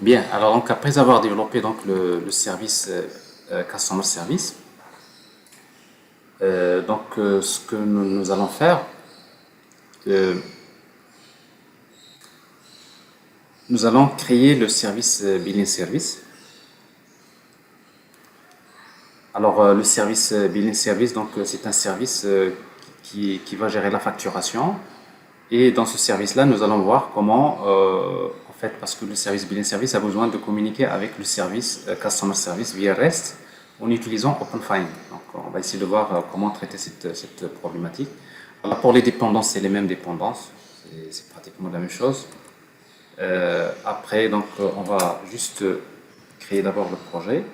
Bien, alors donc après avoir développé donc le service Customer Service, ce que nous allons faire, euh, nous allons créer le service Billing Service. Alors le service Billing Service, c'est un service qui va gérer la facturation. Et dans ce service-là, nous allons voir comment, en fait, parce que le service Billing Service a besoin de communiquer avec le service Customer Service via REST en utilisant OpenFind. Donc, on va essayer de voir comment traiter cette problématique. Alors, pour les dépendances, c'est les mêmes dépendances, c'est pratiquement la même chose. Après, on va juste créer d'abord le projet.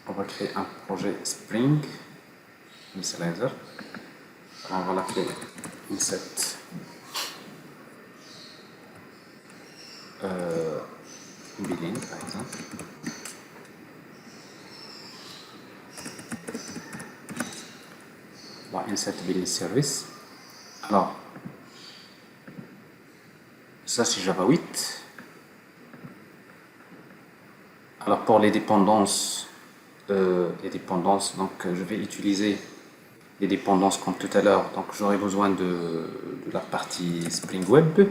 On va créer un projet Spring Initializer. On va l'appeler Inset Billing, par exemple. Voilà, Inset Billing Service. Alors, ça c'est Java 8. Alors pour les dépendances, donc je vais utiliser les dépendances comme tout à l'heure. Donc j'aurai besoin de la partie Spring Web.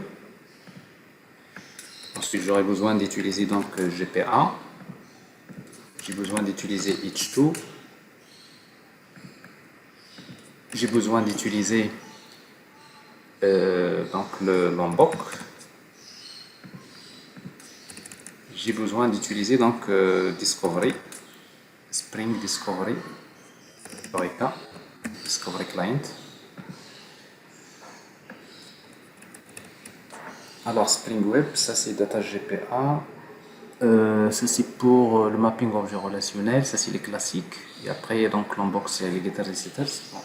Ensuite j'aurai besoin d'utiliser donc GPA. J'ai besoin d'utiliser H2. J'ai besoin d'utiliser donc le Lombok. J'ai besoin d'utiliser donc Discovery, Spring Discovery, Eureka, Discovery Client. Alors Spring Web, ça c'est Data GPA, ça c'est pour le mapping objet relationnel, ça c'est les classiques. Et après donc Lombok c'est les getters et setters. Bon.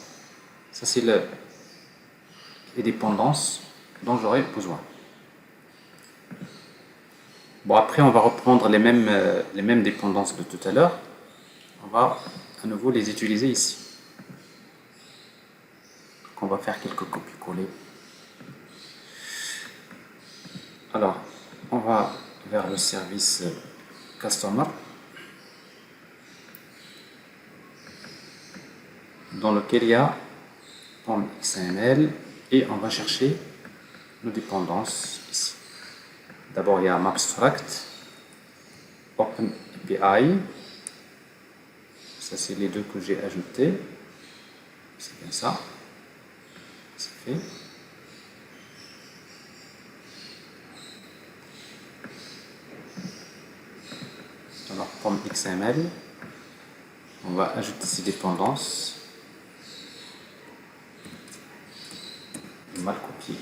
Ça c'est les dépendances dont j'aurai besoin. Bon, après, on va reprendre les mêmes dépendances de tout à l'heure. On va à nouveau les utiliser ici. Donc, on va faire quelques copier-coller. Alors, on va vers le service Customer, dans lequel il y a XML, et on va chercher nos dépendances ici. D'abord, il y a Mapstract, OpenAPI. Ça, c'est les deux que j'ai ajoutés. C'est bien ça. C'est fait. Alors, comme XML, on va ajouter ces dépendances. Mal copié.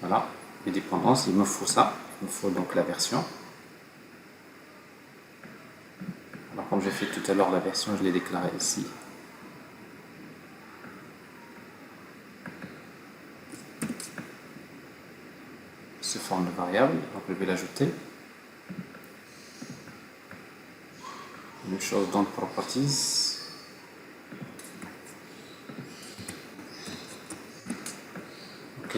Voilà, les dépendances, il me faut ça, il me faut donc la version. Alors comme j'ai fait tout à l'heure la version, je l'ai déclarée ici. Sous forme de variable, donc je vais l'ajouter. Même chose dans Properties. Ok,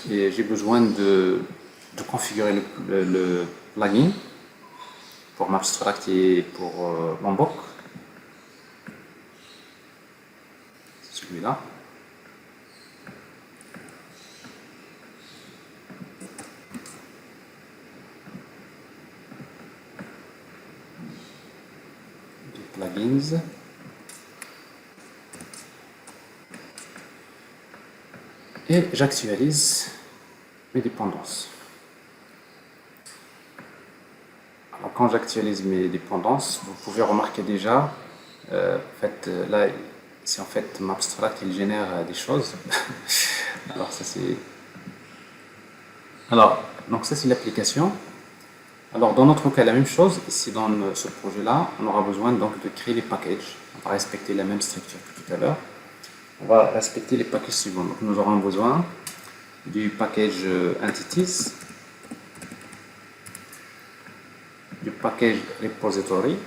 j'ai besoin de configurer le plugin pour Mapstract et pour Lombok. C'est celui-là. Plugins. Et j'actualise mes dépendances. Alors quand j'actualise mes dépendances, vous pouvez remarquer déjà, là, c'est en fait Mapstract, il génère des choses. Alors ça c'est... Alors, donc ça c'est l'application. Alors dans notre cas, la même chose, ici dans ce projet-là, on aura besoin donc de créer les packages. On va respecter la même structure que tout à l'heure. On va respecter les packages suivants. Donc nous aurons besoin du package entities. du package repository,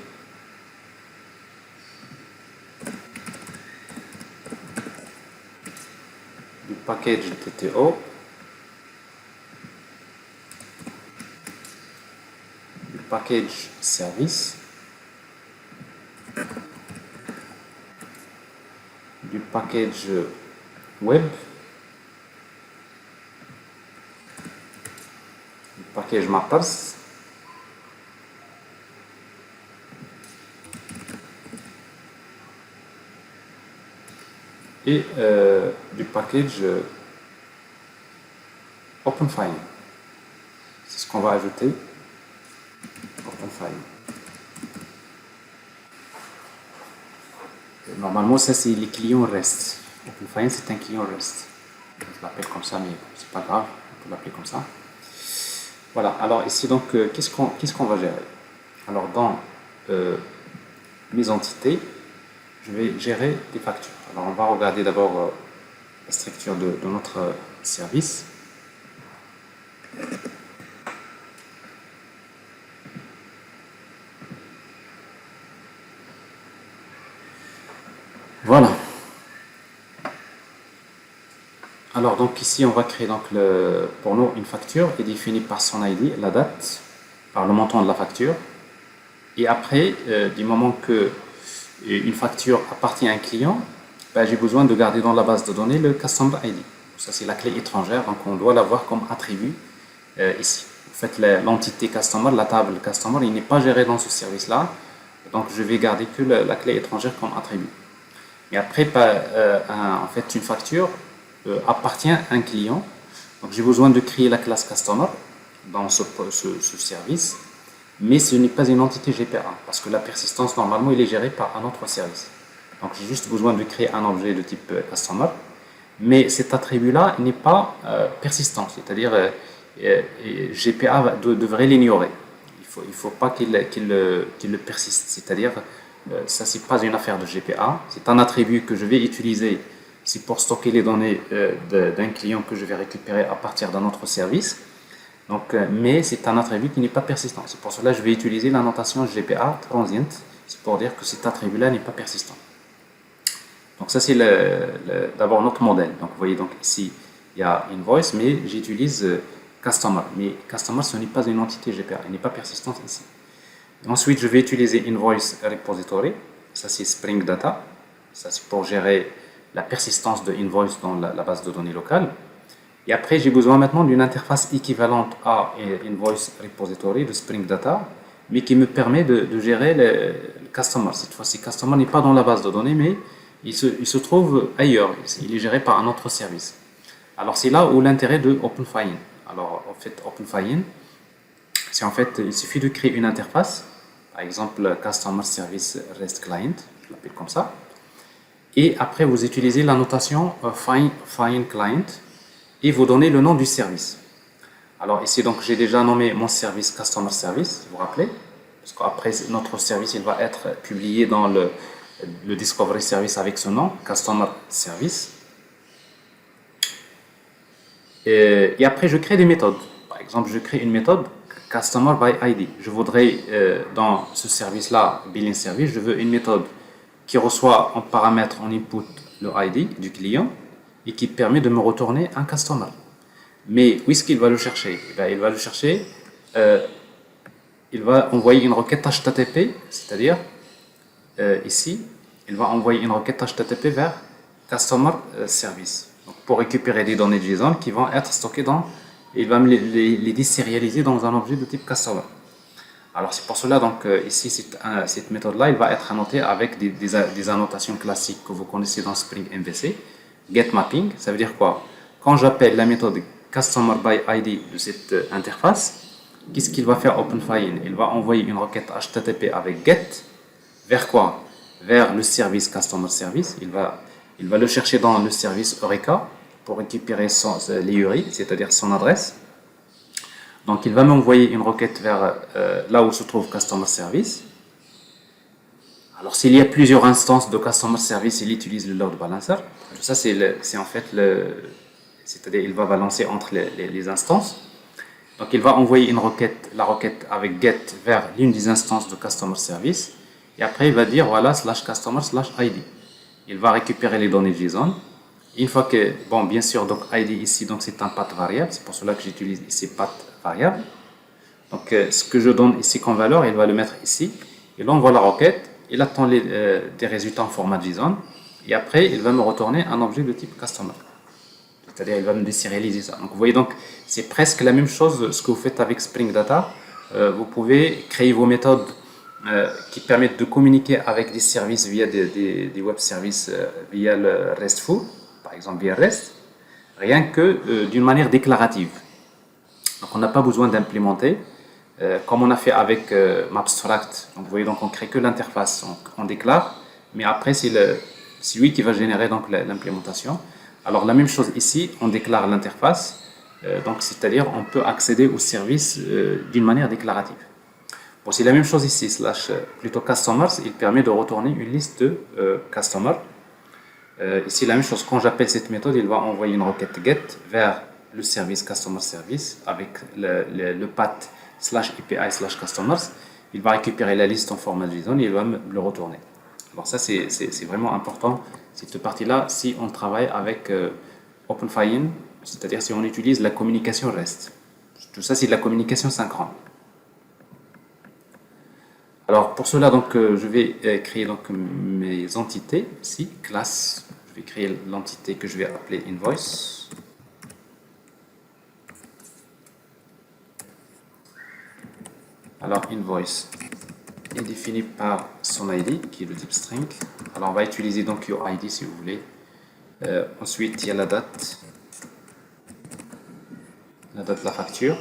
du package TTO, du package service, du package web, du package mappers, et du package OpenFine. C'est ce qu'on va ajouter. OpenFine. Normalement, ça c'est les clients REST. OpenFine, c'est un client REST. Je l'appelle comme ça, mais c'est pas grave. On peut l'appeler comme ça. Voilà. Alors ici, donc, qu'est-ce qu'on va gérer? Alors dans mes entités, je vais gérer des factures. Alors on va regarder d'abord la structure de notre service. Voilà. Alors donc ici on va créer donc pour nous une facture qui est définie par son ID, la date, par le montant de la facture. Et après, du moment que une facture appartient à un client, ben, j'ai besoin de garder dans la base de données le Customer ID. Ça, c'est la clé étrangère, donc on doit l'avoir comme attribut ici. En fait, l'entité Customer, la table Customer, il n'est pas géré dans ce service-là, donc je vais garder que la clé étrangère comme attribut. Et après, en fait, une facture appartient à un client, donc j'ai besoin de créer la classe Customer dans ce service. Mais ce n'est pas une entité GPA, parce que la persistance, normalement, il est géré par un autre service. Donc, j'ai juste besoin de créer un objet de type Customer, mais cet attribut-là n'est pas persistant, c'est-à-dire GPA devrait l'ignorer. Il faut pas qu'il le persiste, c'est-à-dire ça, c'est pas une affaire de GPA, c'est un attribut que je vais utiliser, c'est pour stocker les données d'un client que je vais récupérer à partir d'un autre service. Donc, mais c'est un attribut qui n'est pas persistant. C'est pour cela que je vais utiliser la notation GPA transient. C'est pour dire que cet attribut-là n'est pas persistant. Donc ça c'est d'abord notre modèle. Donc vous voyez donc ici il y a invoice, mais j'utilise customer. Mais customer ce n'est pas une entité GPA, elle n'est pas persistante ici. Et ensuite je vais utiliser invoice repository. Ça c'est Spring Data. Ça c'est pour gérer la persistance de invoice dans la base de données locale. Et après, j'ai besoin maintenant d'une interface équivalente à Invoice Repository de Spring Data, mais qui me permet de gérer le Customer. Cette fois-ci, Customer n'est pas dans la base de données, mais il se trouve ailleurs. Il est géré par un autre service. Alors, c'est là où l'intérêt de OpenFine. Alors, en fait, OpenFine, c'est en fait, il suffit de créer une interface, par exemple, Customer Service REST Client, je l'appelle comme ça. Et après, vous utilisez la notation Fine Client, et vous donnez le nom du service. Alors ici, donc, j'ai déjà nommé mon service Customer Service, vous vous rappelez, parce qu'après, notre service, il va être publié dans le Discovery Service avec ce nom, Customer Service. Et après, je crée des méthodes. Par exemple, je crée une méthode Customer by ID. Je voudrais, dans ce service-là, Billing Service, je veux une méthode qui reçoit en paramètre, en input, le ID du client, et qui permet de me retourner un customer. Mais où est-ce qu'il va le chercher? Il va le chercher, il va envoyer une requête HTTP, c'est-à-dire ici, il va envoyer une requête HTTP vers Customer Service. Donc, pour récupérer des données JSON qui vont être stockées il va me les désérialiser dans un objet de type Customer. Alors c'est pour cela, donc ici, cette méthode-là, elle va être annotée avec des annotations classiques que vous connaissez dans Spring MVC. Get mapping, ça veut dire quoi? Quand j'appelle la méthode Customer by ID de cette interface, qu'est-ce qu'il va faire OpenFine? Il va envoyer une requête HTTP avec get vers quoi? Vers le service Customer Service. Il va le chercher dans le service Eureka pour récupérer les URI, c'est-à-dire son adresse. Donc il va m'envoyer une requête vers là où se trouve Customer Service. Alors, s'il y a plusieurs instances de Customer Service, il utilise le load balancer. Tout ça, c'est en fait c'est-à-dire il va balancer entre les instances. Donc il va envoyer une requête, la requête avec get vers l'une des instances de customer service. Et après il va dire voilà slash customer slash ID. Il va récupérer les données JSON. Une fois que, bon bien sûr, donc ID ici, donc c'est un path variable. C'est pour cela que j'utilise ici path variable. Donc ce que je donne ici comme valeur, il va le mettre ici. Il envoie la requête. Il attend des résultats en format JSON. Et après il va me retourner un objet de type customer. C'est-à-dire, il va me désérialiser ça. Donc, vous voyez, donc, c'est presque la même chose ce que vous faites avec Spring Data. Vous pouvez créer vos méthodes qui permettent de communiquer avec des services via des web services via le RESTful, par exemple via REST, rien que d'une manière déclarative. Donc, on n'a pas besoin d'implémenter, comme on a fait avec Mapstract. Donc, vous voyez, donc, on crée que l'interface, on déclare, mais après, c'est lui qui va générer donc l'implémentation. Alors la même chose ici, on déclare l'interface, donc c'est-à-dire on peut accéder au service d'une manière déclarative. Bon, c'est la même chose ici, slash plutôt customers, il permet de retourner une liste de customers. Ici la même chose, quand j'appelle cette méthode, il va envoyer une requête get vers le service customer service avec le path slash API slash customers. Il va récupérer la liste en format JSON et il va me le retourner. Alors ça c'est vraiment important, cette partie-là, si on travaille avec OpenFIN, c'est-à-dire si on utilise la communication REST. Tout ça c'est de la communication synchrone. Alors pour cela donc je vais créer donc mes entités ici, classe, je vais créer l'entité que je vais appeler invoice. Alors invoice est défini par son ID qui est le type string. Alors on va utiliser donc UID si vous voulez. Ensuite il y a la date de la facture.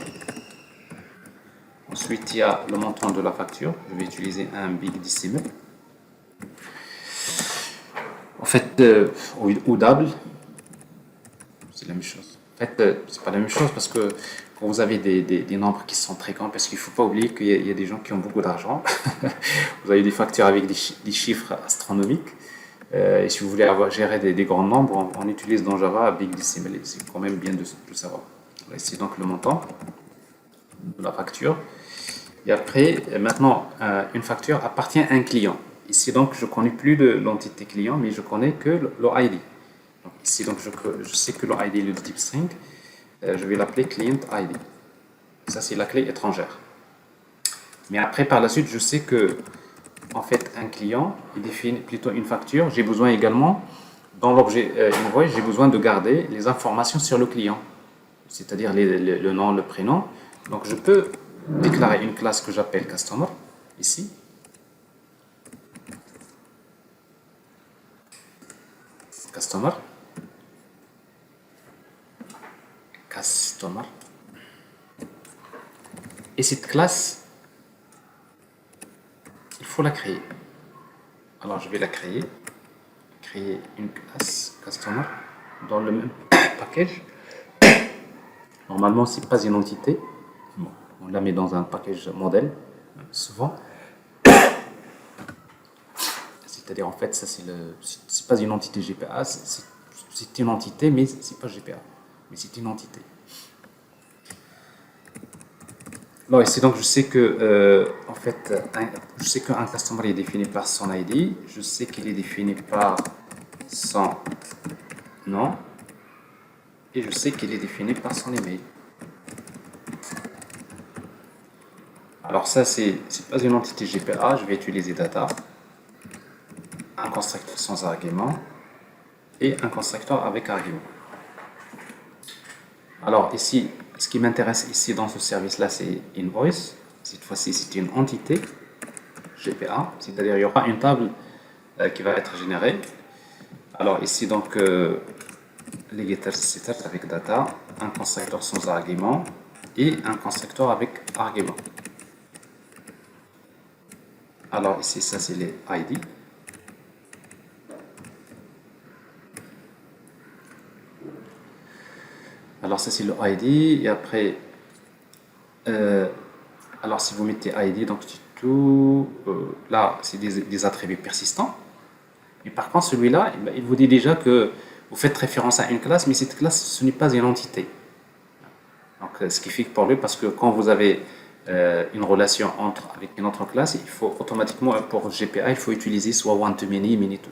Ensuite il y a le montant de la facture. Je vais utiliser un big decimal. En fait, ou double, c'est la même chose. En fait, c'est pas la même chose parce que quand vous avez des nombres qui sont très grands, parce qu'il ne faut pas oublier qu'il y a des gens qui ont beaucoup d'argent. Vous avez des factures avec des chiffres astronomiques. Et si vous voulez gérer des grands nombres, on utilise dans Java Big Decimal. C'est quand même bien de savoir. Ici donc le montant de la facture. Et après, maintenant, une facture appartient à un client. Ici donc, je ne connais plus de l'entité client, mais je connais que le ID. Donc, ici donc, je sais que le ID est le type string. Je vais l'appeler client ID. Ça c'est la clé étrangère. Mais après, par la suite, je sais que en fait, un client, il définit plutôt une facture. J'ai besoin également, dans l'objet invoice, j'ai besoin de garder les informations sur le client, c'est-à-dire le nom, le prénom. Donc, je peux déclarer une classe que j'appelle customer, ici. Customer. Et cette classe, il faut la créer. Alors, je vais la créer une classe customer dans le même package. Normalement, c'est pas une entité. Bon, on la met dans un package modèle, souvent. C'est-à-dire, en fait, ça c'est pas une entité GPA, c'est une entité, mais c'est pas GPA, mais c'est une entité. Alors ici, donc, je sais que, en fait, je sais qu'un customer est défini par son ID, je sais qu'il est défini par son nom, et je sais qu'il est défini par son email. Alors ça, c'est pas une entité GPA, je vais utiliser data, un constructeur sans argument, et un constructeur avec argument. Alors ici, ce qui m'intéresse ici dans ce service-là, c'est invoice. Cette fois-ci, c'est une entité GPA, c'est-à-dire il y aura une table qui va être générée. Alors ici, donc, les getters, setters avec data, un constructeur sans argument et un constructeur avec argument. Alors ici, ça c'est les ID. Alors ça c'est le ID et après alors si vous mettez ID donc tout là c'est des attributs persistants et par contre celui-là il vous dit déjà que vous faites référence à une classe mais cette classe ce n'est pas une entité. Donc, ce qui fait que pour lui, parce que quand vous avez une relation avec une autre classe, il faut automatiquement, pour GPA, il faut utiliser soit one-to-many, many-to.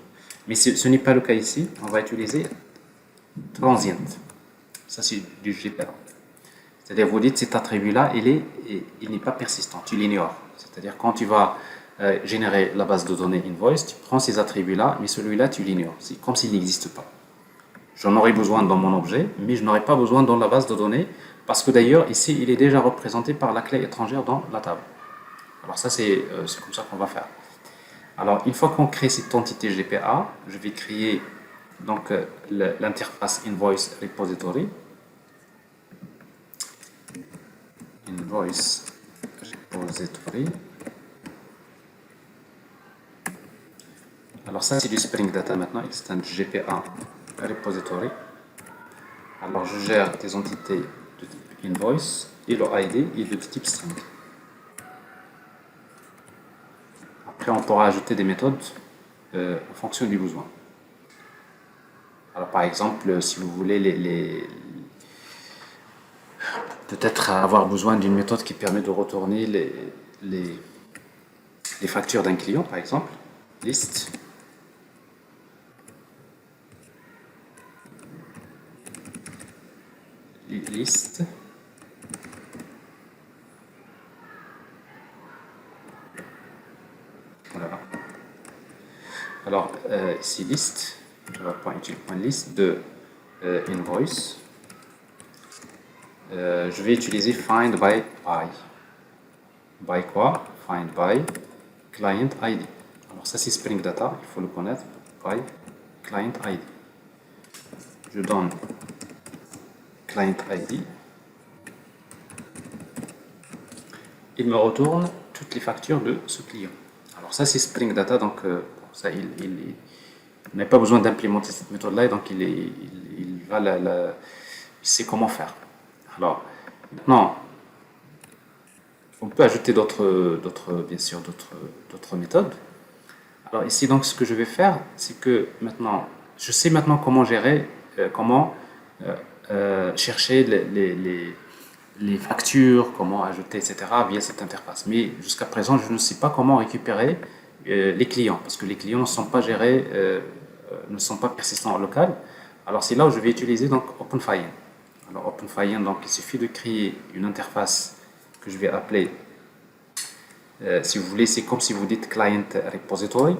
Mais ce n'est pas le cas ici. On va utiliser transient. Ça, c'est du GPA. C'est-à-dire, vous dites, cet attribut-là, il n'est pas persistant, tu l'ignores. C'est-à-dire, quand tu vas générer la base de données invoice, tu prends ces attributs-là, mais celui-là, tu l'ignores. C'est comme s'il n'existe pas. J'en aurai besoin dans mon objet, mais je n'aurai pas besoin dans la base de données, parce que d'ailleurs, ici, il est déjà représenté par la clé étrangère dans la table. Alors ça, c'est comme ça qu'on va faire. Alors, une fois qu'on crée cette entité GPA, je vais créer donc l'interface invoice repository. Invoice repository. Alors ça, c'est du Spring Data maintenant, extend GPA repository. Alors, je gère des entités de type invoice et le ID est de type string. Après, on pourra ajouter des méthodes en fonction du besoin. Alors, par exemple, si vous voulez peut-être avoir besoin d'une méthode qui permet de retourner les factures d'un client, par exemple, list. List. Voilà. Alors, ici, list, je vais point list de invoice. Je vais utiliser find by. By quoi? Find by client ID. Alors, ça, c'est Spring Data, il faut le connaître. By client ID. Je donne client ID. Il me retourne toutes les factures de ce client. Alors ça, c'est Spring Data, donc ça, il n'a pas besoin d'implémenter cette méthode-là, et donc il sait comment faire. Alors, maintenant, on peut ajouter bien sûr, d'autres méthodes. Alors ici, donc, ce que je vais faire, c'est que maintenant, je sais maintenant comment gérer, comment chercher les factures, comment ajouter, etc. via cette interface. Mais jusqu'à présent, je ne sais pas comment récupérer les clients, parce que les clients ne sont pas gérés, ne sont pas persistants en local. Alors c'est là où je vais utiliser donc OpenFIN. Alors OpenFIN, donc il suffit de créer une interface que je vais appeler, si vous voulez, c'est comme si vous dites client repository,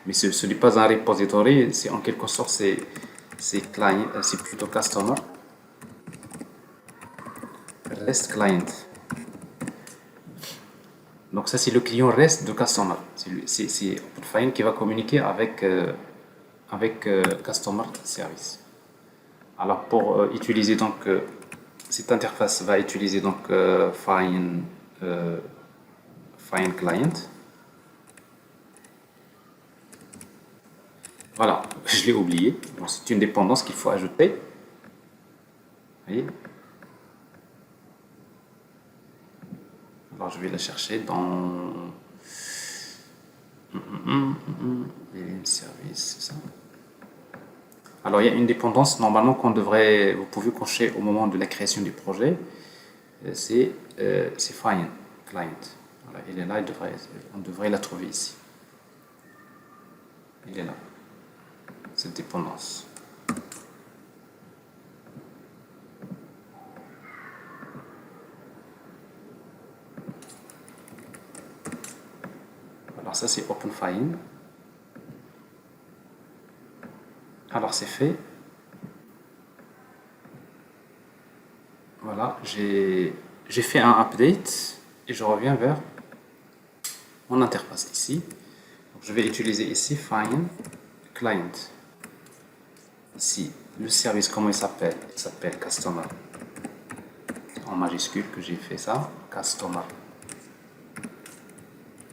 mais ce n'est pas un repository, c'est en quelque sorte c'est plutôt customer REST client. Donc ça, c'est le client REST de customer. C'est OpenFIN qui va communiquer avec customer service. Alors pour utiliser donc cette interface va utiliser donc find client. Voilà, je l'ai oublié. Donc c'est une dépendance qu'il faut ajouter. Vous voyez? Alors je vais la chercher dans billing service, c'est ça. Alors il y a une dépendance normalement vous pouvez cocher au moment de la création du projet. C'est find client. Voilà, il est là, on devrait la trouver ici. Il est là, cette dépendance. Alors ça c'est OpenFIN. Alors c'est fait. Voilà, j'ai fait un update et je reviens vers mon interface ici. Donc, je vais utiliser ici find client. Ici, le service, comment il s'appelle? Il s'appelle customer. En majuscule que j'ai fait ça, customer.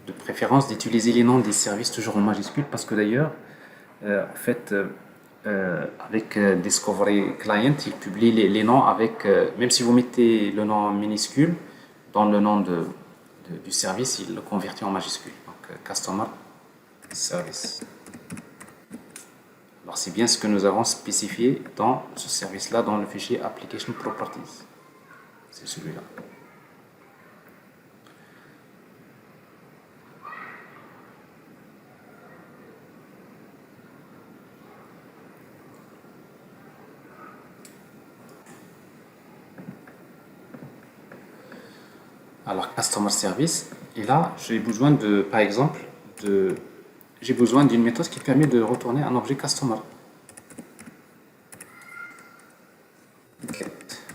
De préférence d'utiliser les noms des services toujours en majuscule parce que d'ailleurs, en fait, avec Discovery Client, il publie les noms avec, même si vous mettez le nom minuscule dans le nom du service, il le convertit en majuscule. Donc, Customer Service. Alors, c'est bien ce que nous avons spécifié dans ce service-là, dans le fichier Application Properties. c'est celui-là. Alors, Customer Service, et là, j'ai besoin de, par exemple, j'ai besoin d'une méthode qui permet de retourner un objet Customer. Get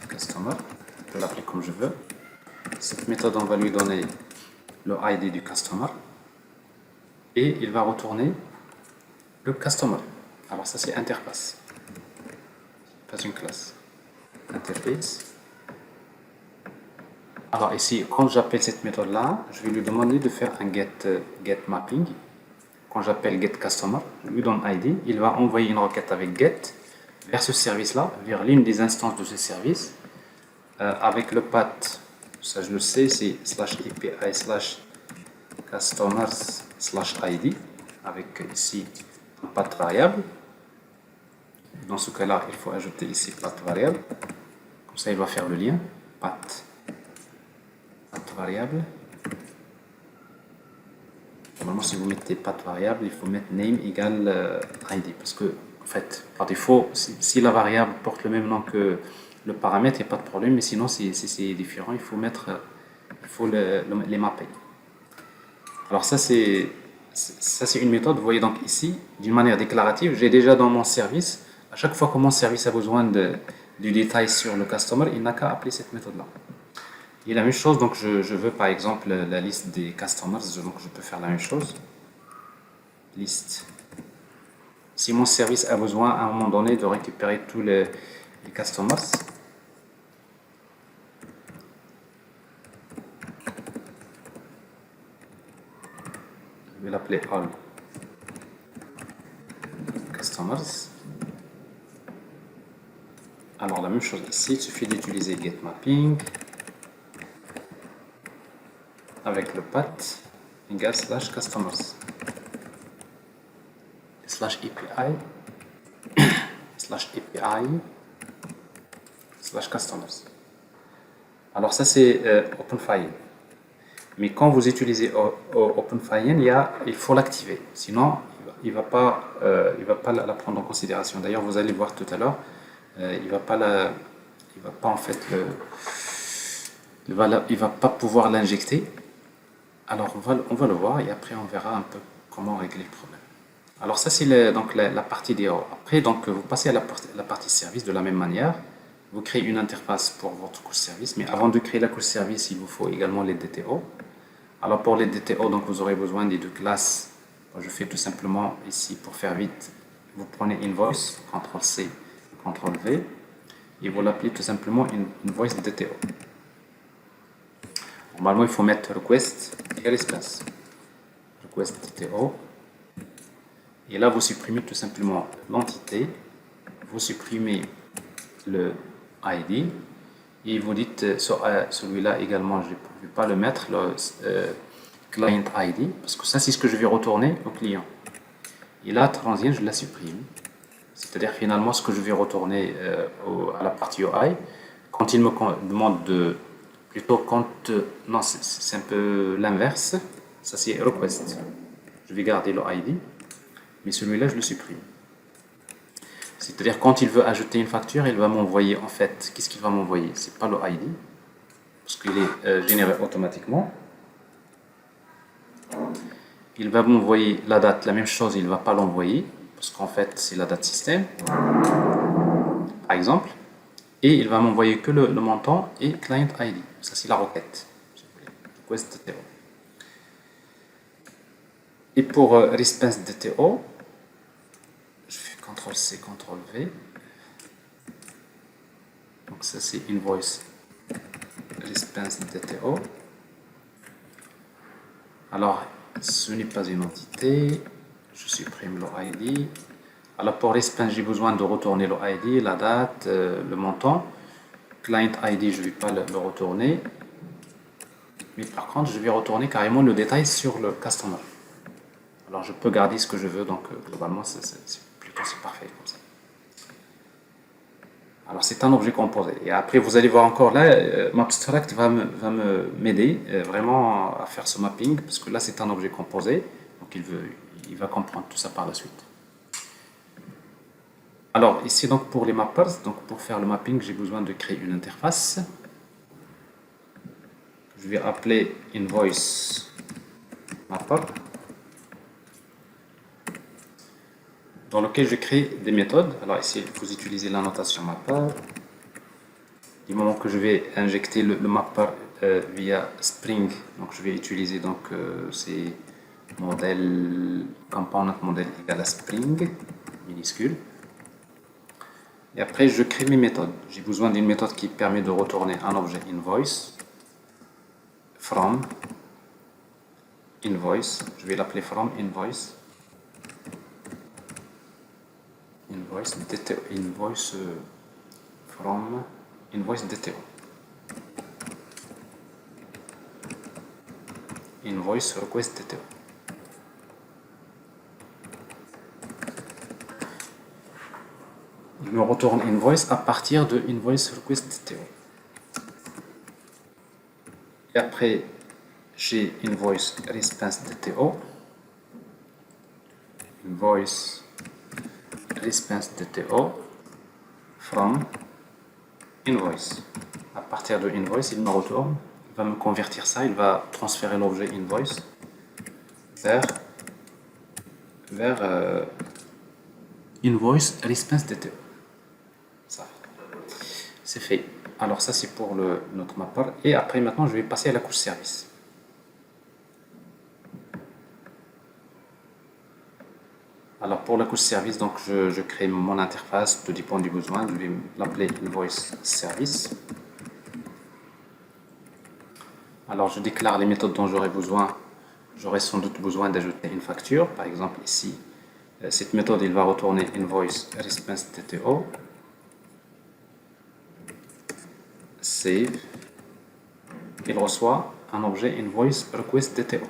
Customer, je peux l'appeler comme je veux. Cette méthode, on va lui donner le ID du Customer et il va retourner le Customer. Alors, ça, c'est interface, pas une classe. Interface. Alors ici, quand j'appelle cette méthode-là, je vais lui demander de faire un get mapping. Quand j'appelle get customer, je lui donne ID, il va envoyer une requête avec get vers ce service-là, vers l'une des instances de ce service, avec le path, ça je le sais, c'est /API/customers/ID, avec ici un path variable. Dans ce cas-là, il faut ajouter ici path variable, comme ça il va faire le lien, path variable. Normalement, si vous mettez path variable, il faut mettre name égale ID, parce que en fait, par défaut, si la variable porte le même nom que le paramètre, il n'y a pas de problème, mais sinon, si c'est différent, il faut les mapper. Alors ça, c'est une méthode. Vous voyez donc ici, d'une manière déclarative, j'ai déjà dans mon service, à chaque fois que mon service a besoin du détail sur le customer, il n'a qu'à appeler cette méthode-là. Et la même chose, donc je veux par exemple la liste des customers, donc je peux faire la même chose. Liste. Si mon service a besoin à un moment donné de récupérer tous les customers, je vais l'appeler all customers. Alors la même chose ici, il suffit d'utiliser getMapping avec le path égale /customers /API /customers. Alors ça c'est OpenFIN. Mais quand vous utilisez OpenFIN, il faut l'activer. Sinon, il va pas la prendre en considération. D'ailleurs, vous allez voir tout à l'heure, il va pas en fait, il va pas pouvoir l'injecter. Alors on va le voir et après on verra un peu comment régler le problème. Alors ça c'est donc la partie DO. Après donc vous passez à la partie service de la même manière. Vous créez une interface pour votre couche service, mais avant de créer la couche service, il vous faut également les DTO. Alors pour les DTO, donc vous aurez besoin des deux classes. Je fais tout simplement ici pour faire vite. Vous prenez invoice, CTRL-C, CTRL-V, et vous l'appelez tout simplement invoice DTO. Normalement, il faut mettre request égale espace. Request DTO. Et là, vous supprimez tout simplement l'entité. Vous supprimez le ID. Et vous dites celui-là également, je ne vais pas le mettre, le client ID, parce que ça, c'est ce que je vais retourner au client. Et là, transient, je la supprime. C'est-à-dire finalement ce que je vais retourner à la partie UI, quand il me demande de... Plutôt quand... non, c'est un peu l'inverse. Ça, c'est request. Je vais garder le ID, mais celui-là, je le supprime. C'est-à-dire quand il veut ajouter une facture, il va m'envoyer en fait... Qu'est-ce qu'il va m'envoyer? C'est pas le ID, parce qu'il est généré automatiquement. Il va m'envoyer la date, la même chose, il ne va pas l'envoyer, parce qu'en fait, c'est la date système, par exemple. Et il va m'envoyer que le montant et client ID. Ça, c'est la requête. Request DTO. Et pour response DTO, je fais CTRL-C, CTRL-V. Donc ça, c'est invoice response DTO. Alors, ce n'est pas une entité. Je supprime le ID. Alors pour response, j'ai besoin de retourner le ID, la date, le montant. Client ID, je ne vais pas le retourner. Mais par contre, je vais retourner carrément le détail sur le customer. Alors je peux garder ce que je veux, donc globalement, c'est parfait comme ça. Alors c'est un objet composé. Et après vous allez voir encore là, Mapstract m'aider vraiment à faire ce mapping parce que là c'est un objet composé, donc il va comprendre tout ça par la suite. Alors ici donc pour les mappers, donc pour faire le mapping j'ai besoin de créer une interface. Je vais appeler invoice mapper, dans lequel je crée des méthodes. Alors ici vous utilisez la notation mapper. Du moment que je vais injecter le mapper via Spring, donc je vais utiliser donc ces modèles component modèle égal à Spring minuscule. Et après je crée mes méthodes. J'ai besoin d'une méthode qui permet de retourner un objet invoice from invoice. Je vais l'appeler from invoice invoice from invoice DTO. Invoice request DTO. Il me retourne invoice à partir de invoice request DTO. Et après, j'ai invoice response DTO. Invoice response DTO from invoice. À partir de invoice, il me retourne, il va me convertir ça, il va transférer l'objet invoice vers invoice response DTO. Ça, c'est fait. Alors ça c'est pour notre mapper. Et après maintenant je vais passer à la couche service. Alors pour la couche service, donc je crée mon interface, tout dépend du besoin. Je vais l'appeler invoice service. Alors je déclare les méthodes dont j'aurai besoin. J'aurai sans doute besoin d'ajouter une facture. Par exemple ici, cette méthode il va retourner invoice response DTO. Save. Il reçoit un objet invoice request DTO.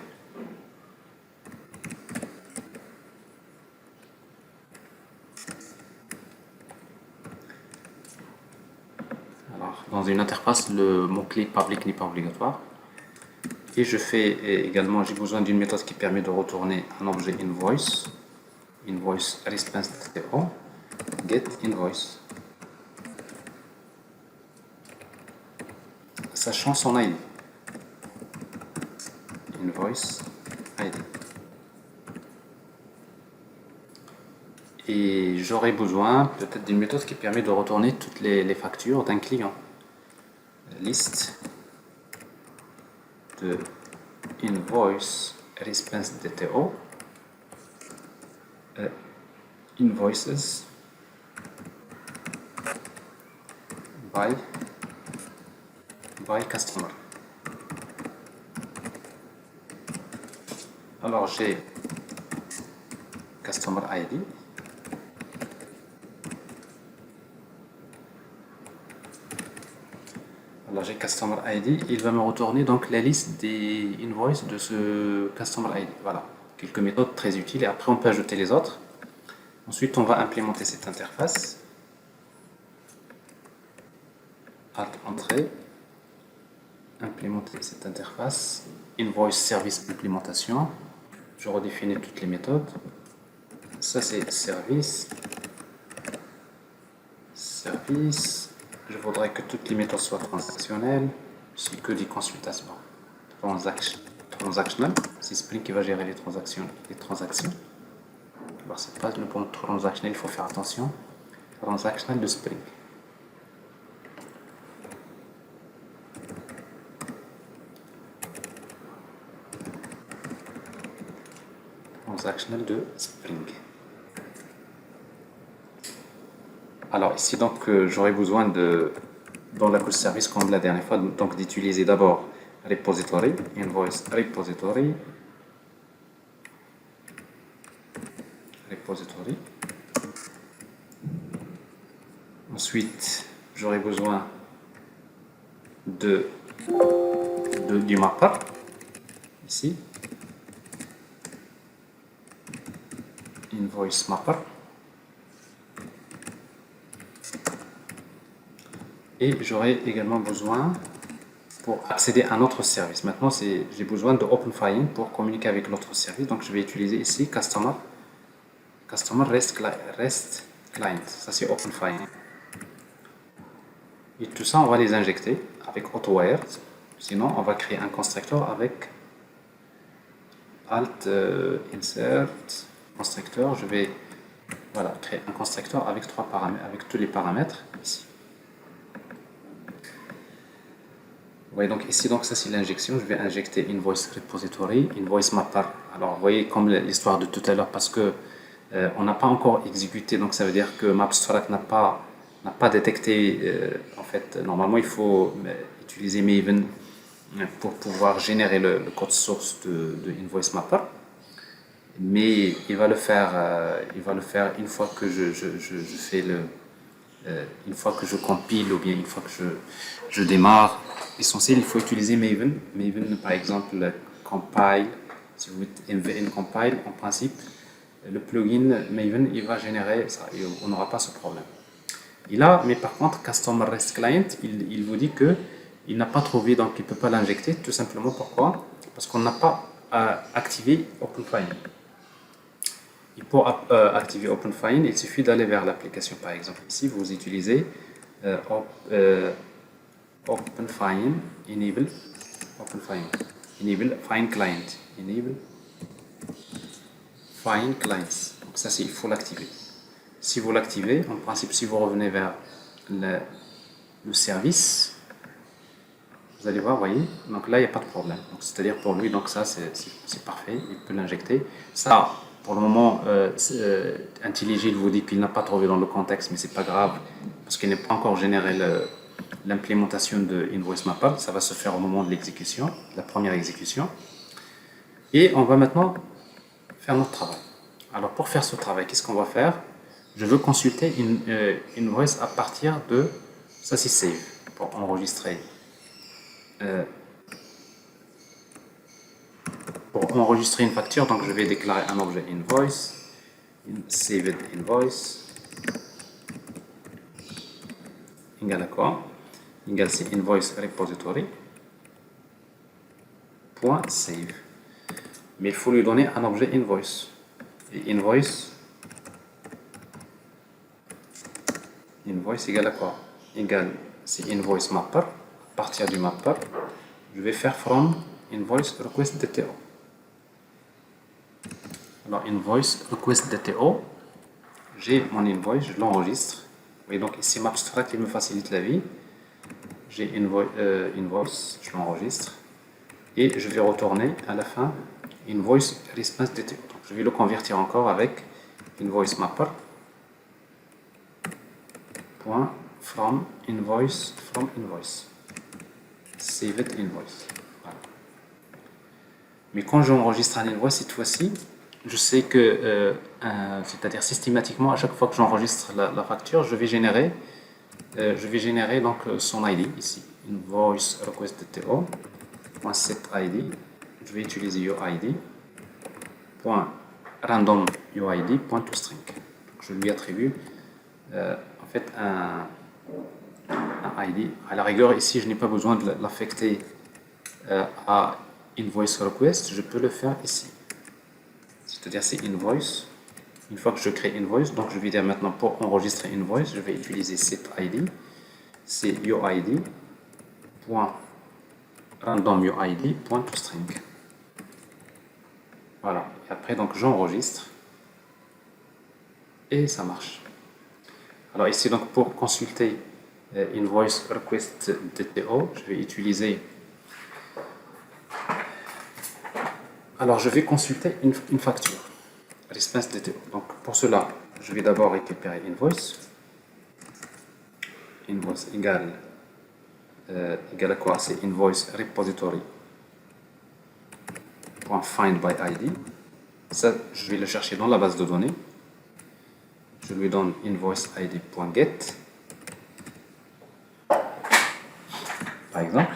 Alors, dans une interface, le mot-clé public n'est pas obligatoire. Et je fais également, j'ai besoin d'une méthode qui permet de retourner un objet invoice response DTO, get invoice, sachant son ID. Invoice ID. Et j'aurai besoin peut-être d'une méthode qui permet de retourner toutes les factures d'un client. Liste de invoice response DTO invoices by customer. Alors j'ai customer ID. Alors j'ai Customer ID, il va me retourner donc la liste des invoices de ce Customer ID. Voilà, quelques méthodes très utiles et après on peut ajouter les autres. Ensuite on va implémenter cette interface. Alt entrée, implémenter cette interface, invoice service implémentation. Je redéfinis toutes les méthodes. Ça c'est service. Je voudrais que toutes les méthodes soient transactionnelles. C'est que des consultations. Transactional. C'est Spring qui va gérer les transactions. Alors c'est pas le bon transactionnel, il faut faire attention. Transactional de Spring. Transactional de Spring. Alors ici donc j'aurai besoin dans la couche service comme la dernière fois donc d'utiliser d'abord repository, invoice repository. Ensuite j'aurai besoin du mapper ici, invoice mapper. et j'aurai également besoin pour accéder à un autre service. Maintenant, j'ai besoin de OpenFine pour communiquer avec l'autre service. Donc, je vais utiliser ici Customer REST Client. Ça, c'est OpenFine. Et tout ça, on va les injecter avec AutoWire. Sinon, on va créer un constructeur avec Alt Insert Constructeur. Je vais créer un constructeur avec trois paramètres, avec tous les paramètres ici. Vous voyez donc ici, donc ça c'est l'injection. Je vais injecter invoice repository, invoice mapper. Alors vous voyez comme l'histoire de tout à l'heure, parce que on n'a pas encore exécuté, donc ça veut dire que Mapstruct n'a pas détecté. En fait, normalement il faut utiliser Maven pour pouvoir générer le code source de invoice mapper. Mais il va le faire une fois que je fais une fois que je compile ou bien une fois que je démarre. Essentiel, il faut utiliser Maven. Maven, par exemple, compile. Si vous mettez mvn compile, en principe, le plugin Maven, il va générer ça. Et on n'aura pas ce problème. Et là, mais par contre, Customer REST Client, il vous dit que il n'a pas trouvé, donc il ne peut pas l'injecter. Tout simplement pourquoi? Parce qu'on n'a pas activé OpenFine. Et pour activer OpenFine, il suffit d'aller vers l'application. Par exemple, ici, vous utilisez OpenFine, enable Fine Client, enable Fine Clients. Donc ça, il faut l'activer. Si vous l'activez, en principe, si vous revenez vers le service, vous allez voir, voyez, donc là, il n'y a pas de problème. C'est-à-dire pour lui, donc ça, c'est parfait, il peut l'injecter. Ça, pour le moment, IntelliJ vous dit qu'il n'a pas trouvé dans le contexte, mais c'est pas grave, parce qu'il n'est pas encore généré l'implémentation de Invoice Mapper. Ça va se faire au moment de l'exécution, la première exécution. Et on va maintenant faire notre travail. Alors pour faire ce travail, qu'est-ce qu'on va faire? Je veux consulter une invoice à partir de, ça c'est save, pour enregistrer. Pour enregistrer une facture, donc je vais déclarer un objet invoice, saved invoice, égale à quoi? Égale c'est invoice repository point save. Mais il faut lui donner un objet invoice. Et invoice égale à quoi? Égale c'est invoice mapper. À partir du mapper, je vais faire from invoice request DTO. Alors invoice request DTO, j'ai mon invoice, je l'enregistre. Et donc ici Mapstruct il me facilite la vie. J'ai invoice, je l'enregistre et je vais retourner à la fin invoice response DTO. Donc, je vais le convertir encore avec invoice mapper point from invoice saved invoice. Voilà. Mais quand j'enregistre un invoice cette fois-ci, je sais que c'est-à-dire systématiquement à chaque fois que j'enregistre la facture, je vais générer donc son ID ici, invoice request DTO .set ID. Je vais utiliser UID .random UID .toString. Je lui attribue en fait un ID. À la rigueur ici, je n'ai pas besoin de l'affecter à invoice request. Je peux le faire ici. C'est-à-dire c'est invoice. Une fois que je crée invoice, donc je vais dire maintenant pour enregistrer invoice, je vais utiliser set ID, c'est UID .random UID .toString. Voilà. Et après donc j'enregistre et ça marche. Alors ici donc pour consulter invoice request DTO, je vais utiliser. Alors je vais consulter une facture. Response DTO. Donc pour cela, je vais d'abord récupérer invoice. Invoice égale à quoi? C'est invoice repository .find by ID. Ça, je vais le chercher dans la base de données. Je lui donne invoice ID.get. Par exemple.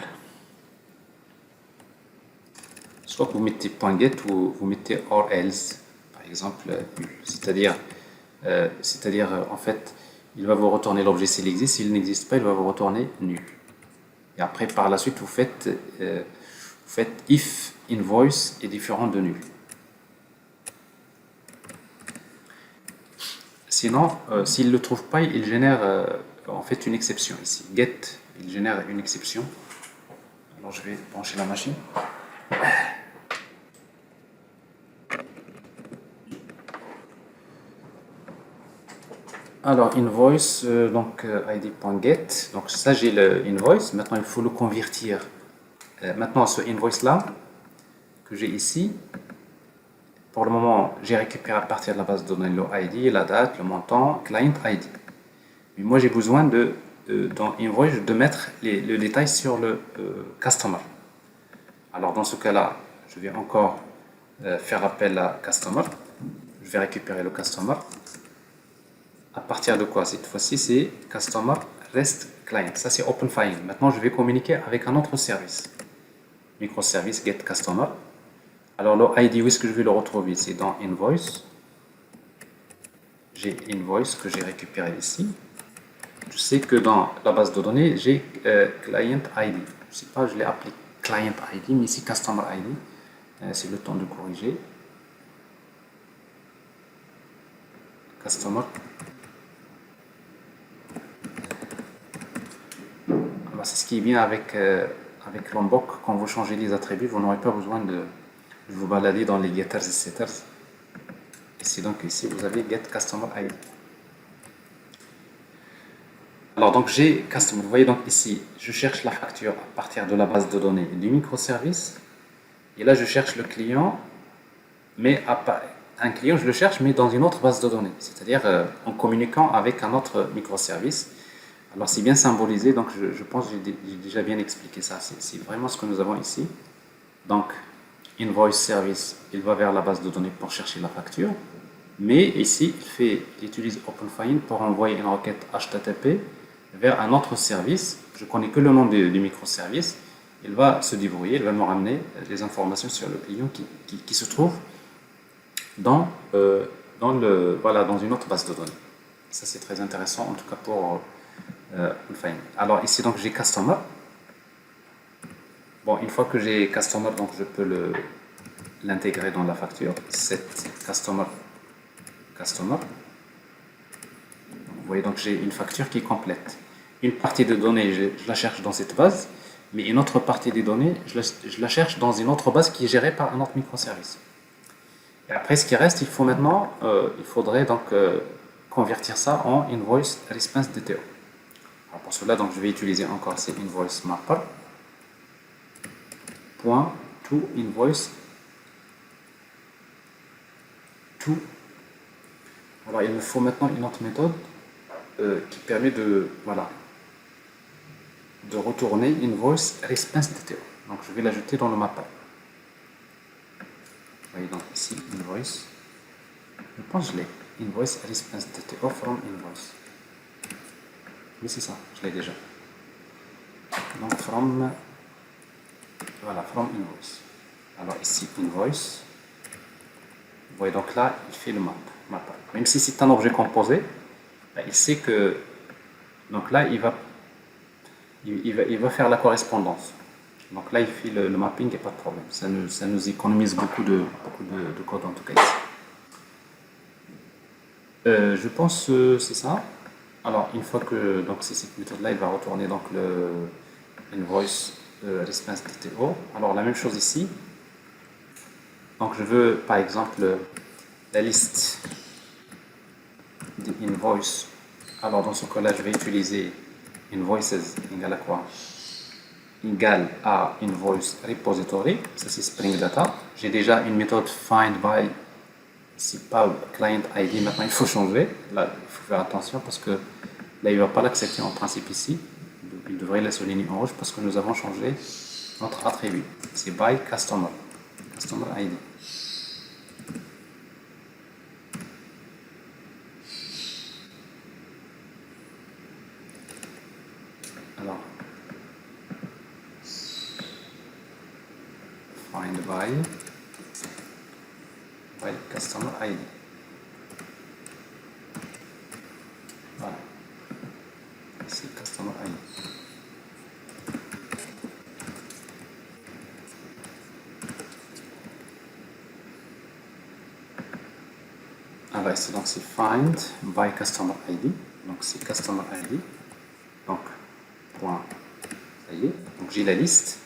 Soit vous mettez .get ou vous mettez or else. Par exemple, c'est-à-dire en fait il va vous retourner l'objet s'il existe. S'il n'existe pas, il va vous retourner nul. Et après, par la suite, vous faites if invoice est différent de nul. Sinon, s'il ne le trouve pas, il génère en fait une exception ici. Get, il génère une exception. Alors je vais brancher la machine. Alors invoice, donc id.get, donc ça j'ai le invoice, maintenant il faut le convertir. Maintenant ce invoice là, que j'ai ici, pour le moment j'ai récupéré à partir de la base de données le ID, la date, le montant, client ID. Mais moi j'ai besoin dans invoice de mettre le détail sur le customer. Alors dans ce cas là, je vais encore faire appel à customer, je vais récupérer le customer. À partir de quoi? Cette fois-ci, c'est Customer REST Client. Ça, c'est OpenFine. Maintenant, je vais communiquer avec un autre service. Microservice Get Customer. Alors, le ID, où est-ce que je vais le retrouver? C'est dans Invoice. J'ai Invoice que j'ai récupéré ici. Je sais que dans la base de données, j'ai Client ID. Je ne sais pas, je l'ai appelé Client ID, mais ici Customer ID. C'est le temps de corriger. Customer. C'est ce qui est bien avec Lombok. Quand vous changez les attributs, vous n'aurez pas besoin de vous balader dans les getters et setters. Ici, donc ici, vous avez get customer ID. Alors donc j'ai customer. Vous voyez donc ici, je cherche la facture à partir de la base de données du microservice. Et là, je cherche le client, mais un client, je le cherche, mais dans une autre base de données, c'est-à-dire en communiquant avec un autre microservice. Alors c'est bien symbolisé, donc je pense que j'ai déjà bien expliqué ça. C'est vraiment ce que nous avons ici. Donc, invoice service, il va vers la base de données pour chercher la facture. Mais ici, il utilise OpenFine pour envoyer une requête HTTP vers un autre service. Je ne connais que le nom du microservice. Il va se débrouiller, il va me ramener les informations sur le client qui se trouve dans une autre base de données. Ça, c'est très intéressant, en tout cas pour OpenFine. Alors ici, donc j'ai Customer. Bon, une fois que j'ai Customer, donc je peux l'intégrer dans la facture. Set Customer. Vous voyez, donc j'ai une facture qui est complète. Une partie des données, je la cherche dans cette base, mais une autre partie des données, je la cherche dans une autre base qui est gérée par un autre microservice. Et après, ce qui reste, il faudrait donc convertir ça en invoice response DTO. Alors pour cela, donc je vais utiliser encore ces invoice mapper point to invoice to. Alors il me faut maintenant une autre méthode qui permet de retourner invoice response DTO. Donc je vais l'ajouter dans le mapper. Vous voyez donc ici invoice. Je pense que je l'ai. Invoice response DTO from invoice. Oui, c'est ça, je l'ai déjà. Donc from invoice. Alors ici invoice. Vous voyez donc là, il fait le mapper. Même si c'est un objet composé, il sait que donc là il va faire la correspondance. Donc là il fait le mapping, il n'y a pas de problème. Ça nous économise beaucoup de code en tout cas ici. Je pense que c'est ça. Alors une fois que donc c'est cette méthode là, il va retourner donc le invoice response DTO. Alors la même chose ici. Donc je veux par exemple la liste des invoices. Alors dans ce cas-là, je vais utiliser invoices égale à quoi? Égale à invoice repository. Ça c'est Spring Data. J'ai déjà une méthode find by. C'est pas client ID. Maintenant il faut changer. Là il faut faire attention parce que là il ne va pas l'accepter en principe ici. Il devrait la souligner en rouge parce que nous avons changé notre attribut. C'est by customer ID. Alors, find by customer ID. Voilà. customer ID. Alors ici, donc c'est find by customer ID. Donc c'est customer ID. Donc, point, ça y est. Donc j'ai la liste.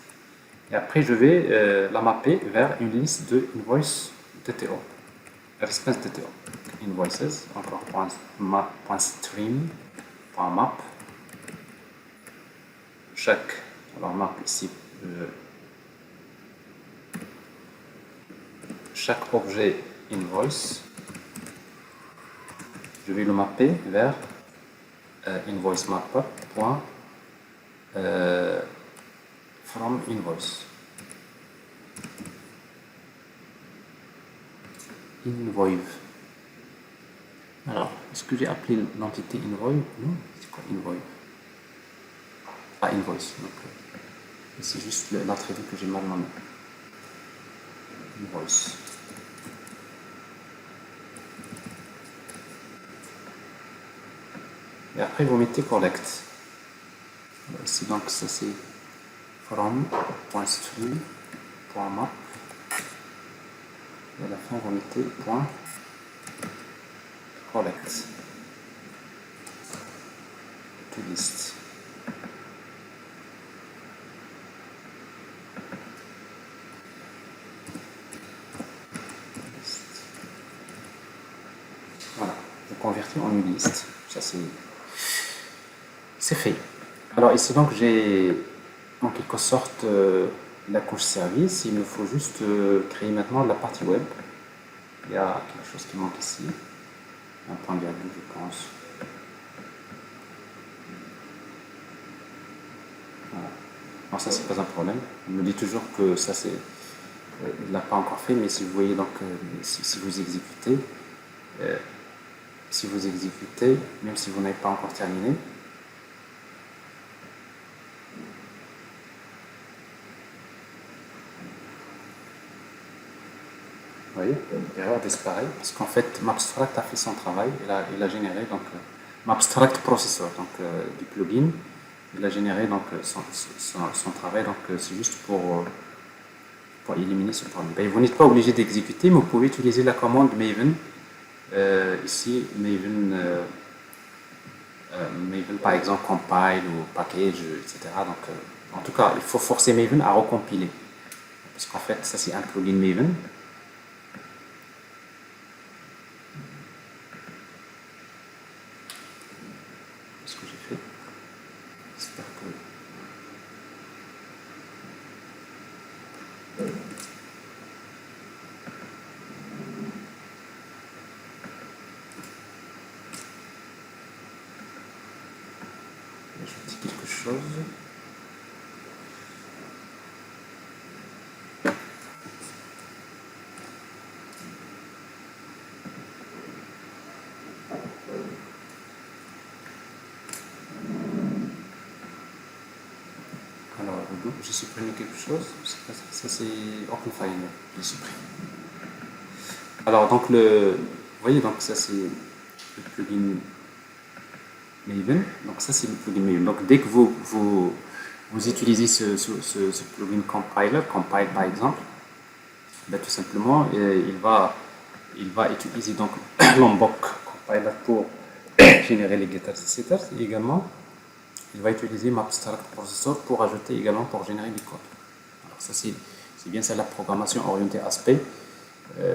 Et après, je vais la mapper vers une liste de invoice TTO. Response TTO. Invoices, encore .stream, .map. Chaque, alors map ici, chaque objet invoice, je vais le mapper vers invoice mapper. From invoice. Invoice. Alors, est-ce que j'ai appelé l'entité invoice? Non, c'est quoi invoice? Ah, invoice. C'est juste l'attribut que j'ai mal nommé. Invoice. Et après, vous mettez collect. Ici, donc, ça c'est from.stream.map. Et à la fin, vous mettez .collect. To list. Voilà, vous convertez en une liste. Ça c'est fait. Alors ici donc j'ai en quelque sorte la couche service. Il me faut juste créer maintenant la partie web. Il y a quelque chose qui manque ici. Un point virgule, je pense. Voilà. Alors ça c'est pas un problème. Il me dit toujours que ça c'est il ne l'a pas encore fait, mais si vous voyez donc si vous exécutez même si vous n'avez pas encore terminé, vous voyez, l'erreur disparaît parce qu'en fait Mapstract a fait son travail, il a généré donc Mapstract Processor, donc du plugin, il a généré donc son travail, donc c'est juste pour éliminer ce problème. Et vous n'êtes pas obligé d'exécuter, mais vous pouvez utiliser la commande Maven. Ici, Maven, par exemple, compile ou package, etc. Donc, en tout cas, il faut forcer Maven à recompiler. Parce qu'en fait, ça c'est un plugin Maven. Ce que j'ai fait. J'espère que... Je dis quelque chose. Alors, j'ai supprimé quelque chose. Ça c'est OpenFile. J'ai supprimé. Alors, donc, vous voyez, donc ça c'est le plugin Maven. Donc, ça c'est le plugin Maven. Donc, dès que vous utilisez ce plugin compiler, compile par exemple, ben, tout simplement, il va utiliser donc l'Ombok compiler pour générer les getters, etc. Et également, il va utiliser Mapstract Processor pour ajouter également pour générer du code. Alors ça c'est bien ça la programmation orientée aspect,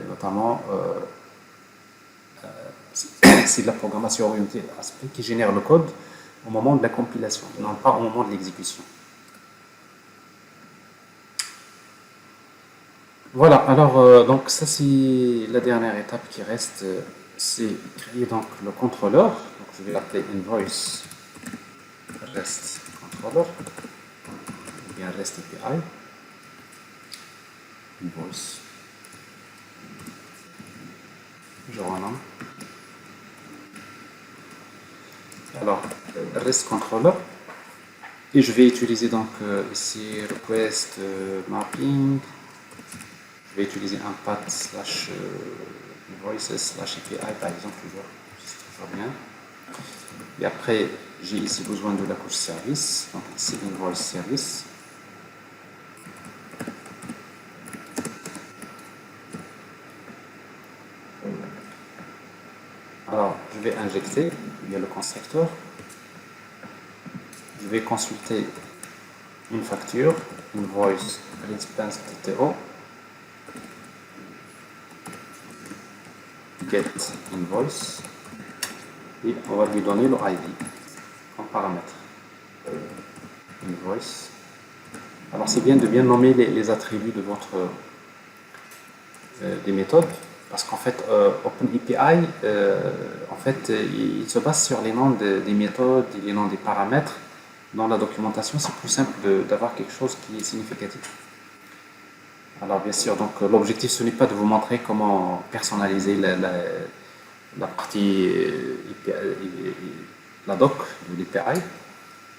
notamment c'est de la programmation orientée aspect qui génère le code au moment de la compilation, non pas au moment de l'exécution. Voilà, alors donc ça c'est la dernière étape qui reste, c'est créer donc le contrôleur. Donc je vais l'appeler invoice REST controller, ou bien REST API, invoice, je renomme. Alors, REST controller, et je vais utiliser donc ici request mapping, je vais utiliser un path slash invoices slash API par exemple, toujours, c'est toujours bien. Et après, j'ai ici besoin de la couche service, donc ici invoice service. Alors, je vais injecter via le constructeur. Je vais consulter une facture, invoice expense TTO, get invoice, et on va lui donner le ID comme paramètre. Invoice. Alors, c'est bien de bien nommer les attributs de votre des méthodes, parce qu'en fait, OpenAPI, en fait, il se base sur les noms des méthodes et les noms des paramètres. Dans la documentation, c'est plus simple d'avoir quelque chose qui est significatif. Alors bien sûr, donc l'objectif ce n'est pas de vous montrer comment personnaliser la partie la doc de l'API,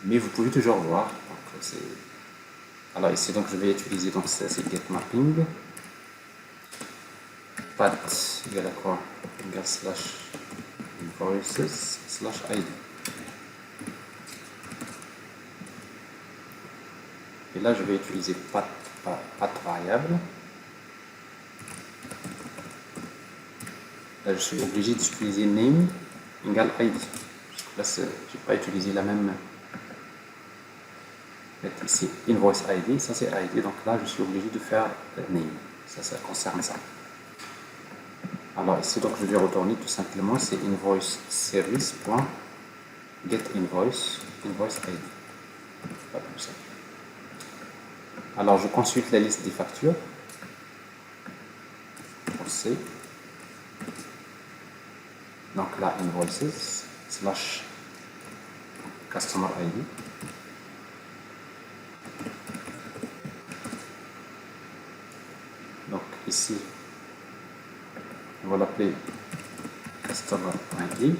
mais vous pouvez toujours voir. Donc, alors ici donc je vais utiliser donc c'est get mapping path égale à quoi égale slash invoices slash id. Et là je vais utiliser path variable. Là je suis obligé d'utiliser name égale id. Là je n'ai pas utilisé la même. Ici invoice id, ça c'est id, donc là je suis obligé de faire name. Ça concerne ça. Alors ici donc je vais retourner tout simplement c'est invoice service.get invoice id. Pas comme ça. Alors je consulte la liste des factures. Pour C. Donc là invoices slash customer id. Donc ici on va l'appeler customer id.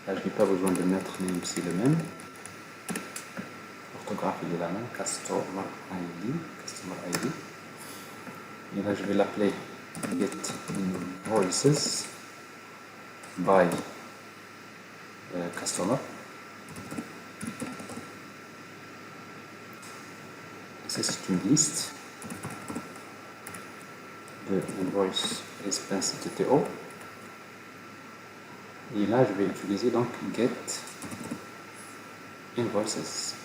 Là je n'ai pas besoin de mettre name, c'est le même. L'orthographe il est la même, customer id. Et là je vais l'appeler get invoices by customer. Ça c'est une liste de invoice expense TTO. Et là je vais utiliser donc get invoices.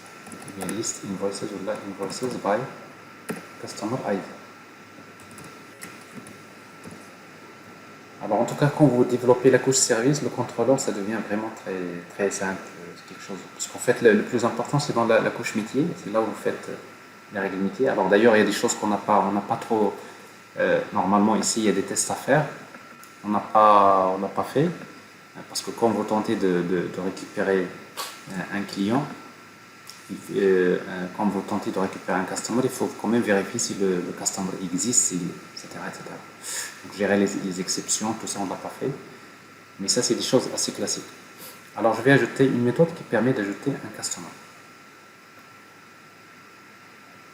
Bien list invoices ou là invoices by customer ID. Alors en tout cas quand vous développez la couche service, le contrôleur ça devient vraiment très simple, quelque chose. Parce qu'en fait le plus important c'est dans la couche métier, c'est là où vous faites les règles métiers. Alors d'ailleurs il y a des choses qu'on n'a pas trop. Normalement ici il y a des tests à faire, on n'a pas fait, parce que quand vous tentez de récupérer un client, quand vous tentez de récupérer un customer, il faut quand même vérifier si le customer existe, etc., etc. Donc gérer les exceptions, tout ça on ne l'a pas fait, mais ça c'est des choses assez classiques. Alors je vais ajouter une méthode qui permet d'ajouter un customer.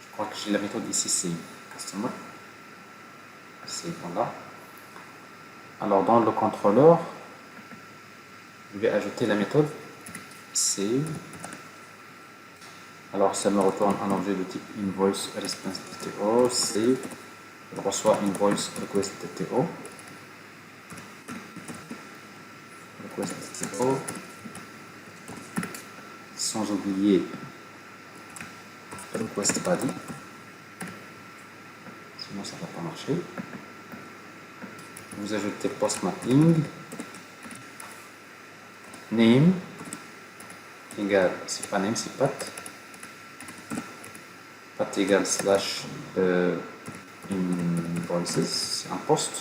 Je crois que j'ai la méthode ici, c'est customer. C'est voilà. Alors dans le contrôleur, je vais ajouter la méthode save. Alors ça me retourne un objet de type invoice response TTO, save, je reçois invoice request TTO, sans oublier request body, sinon ça ne va pas marcher. Vous ajoutez post mapping, name égale, c'est pas name, c'est path égale slash invoices, un post.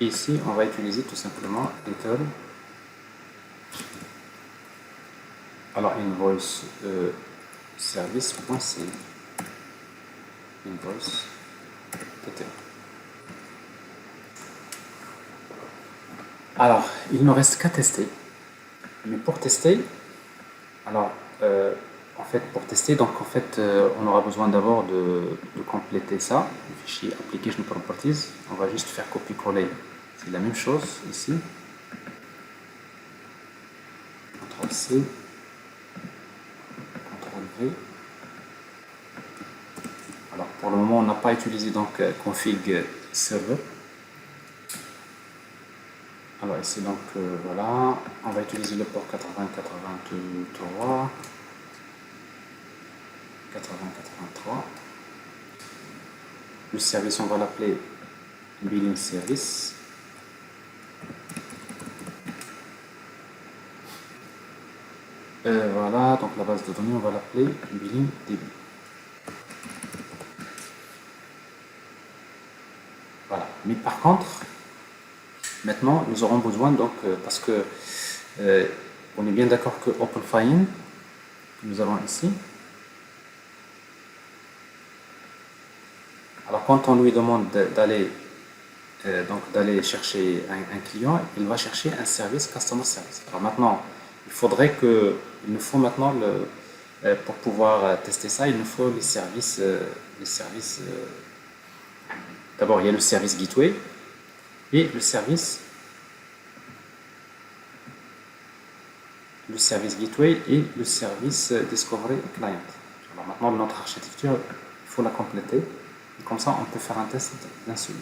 Et ici on va utiliser tout simplement return. Alors invoice service.c invoice TTO. Alors il ne reste qu'à tester, mais pour tester, alors en fait pour tester, donc en fait on aura besoin d'abord de compléter ça, le fichier application properties. On va juste faire copier-coller, c'est la même chose ici. C, CTRL V. Alors pour le moment on n'a pas utilisé donc config serveur. Alors ici donc voilà, on va utiliser le port 8083, 8083. Le service on va l'appeler billing service. Voilà, donc la base de données on va l'appeler billing DB. Voilà, mais par contre maintenant nous aurons besoin donc parce que on est bien d'accord que OpenFINE que nous avons ici. Alors quand on lui demande d'aller chercher un client, il va chercher un service customer service. Alors maintenant, il nous faut maintenant pour pouvoir tester ça, il nous faut les services. D'abord, il y a le service Gateway et le service Gateway et le service Discovery Client. Alors maintenant, notre architecture, il faut la compléter. Et comme ça, on peut faire un test d'un seul.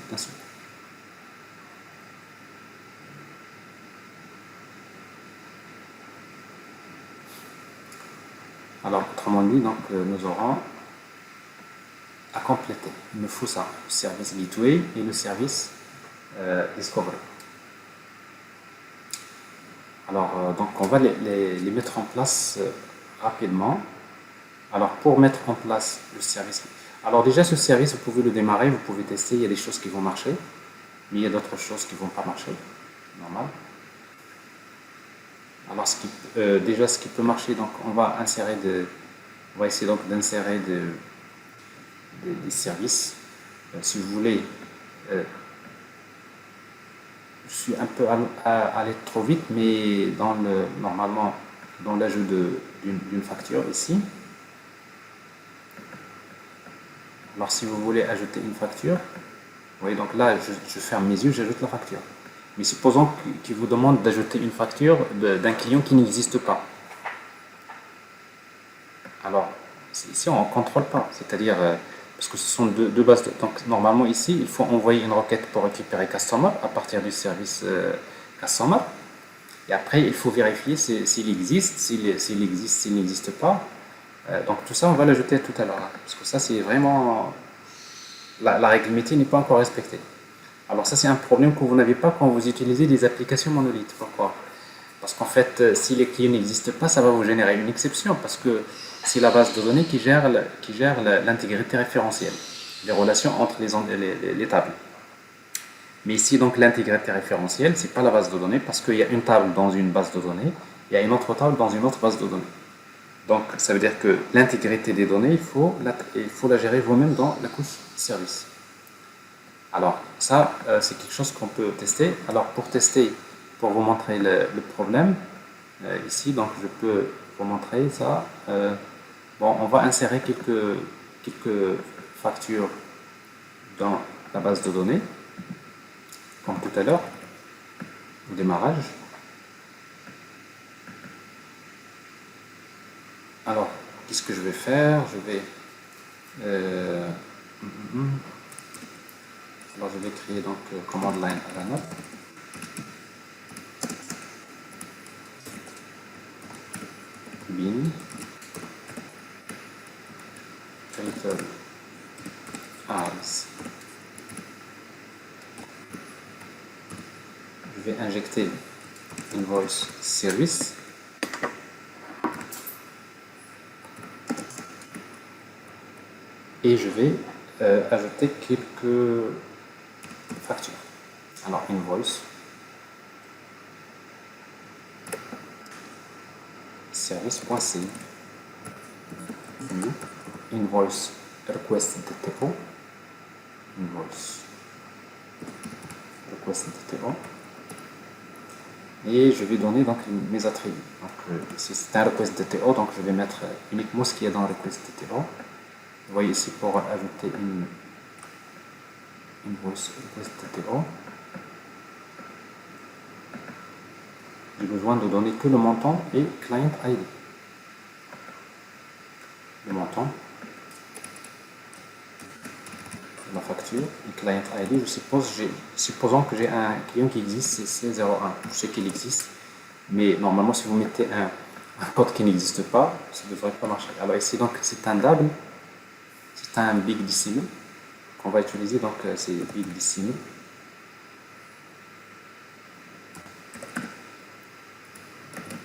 Alors, autrement dit, donc, nous aurons à compléter. Il nous faut ça, le service Gateway et le service Discovery. Alors, donc, on va les mettre en place rapidement. Alors, pour mettre en place le service, alors déjà ce service, vous pouvez le démarrer, vous pouvez tester, il y a des choses qui vont marcher, mais il y a d'autres choses qui ne vont pas marcher, normal. Alors, déjà, ce qui peut marcher, donc, on va essayer donc d'insérer des services. Si vous voulez, je suis un peu allé trop vite, mais normalement, dans l'ajout d'une facture ici. Alors, si vous voulez ajouter une facture, vous voyez, donc là, je ferme mes yeux, j'ajoute la facture. Mais supposons qu'il vous demande d'ajouter une facture d'un client qui n'existe pas. Alors, ici, on ne contrôle pas. C'est-à-dire, parce que ce sont deux bases. Donc, normalement, ici, il faut envoyer une requête pour récupérer Customer à partir du service Customer. Et après, il faut vérifier s'il existe, s'il n'existe pas. Donc, tout ça, on va l'ajouter tout à l'heure. Parce que ça, c'est vraiment... La règle métier n'est pas encore respectée. Alors ça, c'est un problème que vous n'avez pas quand vous utilisez des applications monolithes. Pourquoi? Parce qu'en fait, si les clients n'existent pas, ça va vous générer une exception, parce que c'est la base de données qui gère l'intégrité référentielle, les relations entre les tables. Mais ici, donc, l'intégrité référentielle, c'est pas la base de données, parce qu'il y a une table dans une base de données, il y a une autre table dans une autre base de données. Donc, ça veut dire que l'intégrité des données, il faut la gérer vous-même dans la couche service. Alors, ça, c'est quelque chose qu'on peut tester. Alors, pour tester, pour vous montrer le problème, ici, donc, je peux vous montrer ça. Bon, on va insérer quelques factures dans la base de données, comme tout à l'heure, au démarrage. Alors, qu'est-ce que je vais faire? Alors, je vais créer donc command line à la note. Bin title as. Je vais injecter invoice service. Et je vais ajouter quelques factures. Alors, invoice service.c, invoice request DTO, invoice request DTO, et je vais donner donc mes attributs. Donc, si c'est un request DTO, donc je vais mettre uniquement ce qu'il y a dans request DTO. Vous voyez ici pour ajouter une invoice request DTO. j'ai besoin de donner que le montant et client ID. Le montant, la facture et client ID. Supposons que j'ai un client qui existe, c'est C01. Je sais qu'il existe, mais normalement, si vous mettez un code qui n'existe pas, ça ne devrait pas marcher. Alors ici, donc, c'est un double, c'est un big decimal qu'on va utiliser, donc c'est big decimal.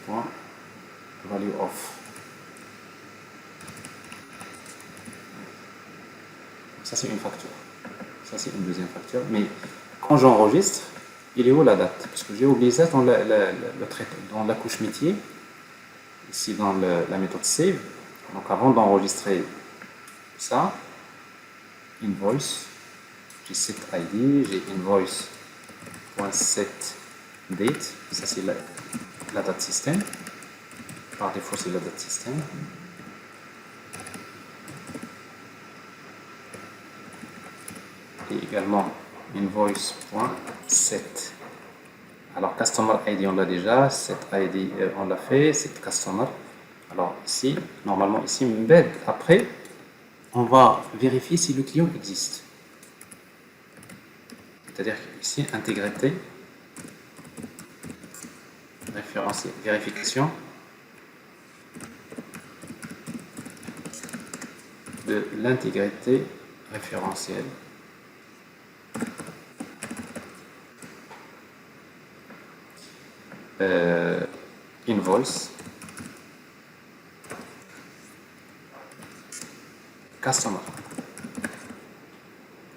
Point value of. Ça, c'est une facture. Ça, c'est une deuxième facture. Mais quand j'enregistre, il est où la date? Parce que j'ai oublié ça dans dans la couche métier, ici dans la méthode save. Donc avant d'enregistrer ça, invoice, j'ai set ID, j'ai invoice.set date, ça c'est la date système. Par défaut, c'est la date système. Et également invoice.set. Alors customer ID on l'a déjà, set ID on l'a fait, set customer. Alors ici, normalement ici, embed. Après, on va vérifier si le client existe. C'est-à-dire ici, intégrité, référencier, vérification de l'intégrité référentielle. Invoice customer.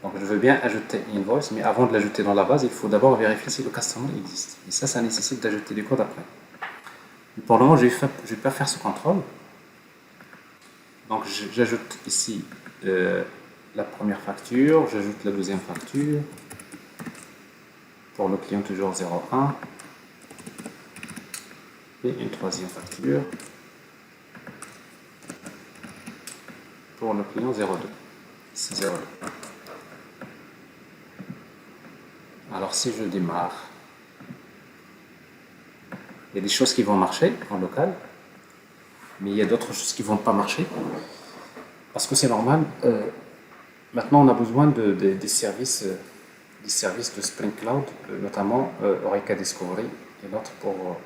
Donc je veux bien ajouter invoice, mais avant de l'ajouter dans la base, il faut d'abord vérifier si le customer existe. Et ça nécessite d'ajouter du code après. Mais pour le moment, je ne vais pas faire ce contrôle. Donc j'ajoute ici la première facture, j'ajoute la deuxième facture. Pour le client toujours 01. Et une troisième facture pour le client 02. Ici 02. Alors si je démarre, il y a des choses qui vont marcher en local, mais il y a d'autres choses qui ne vont pas marcher parce que c'est normal. Maintenant, on a besoin des services de Spring Cloud, notamment Eureka Discovery et l'autre pour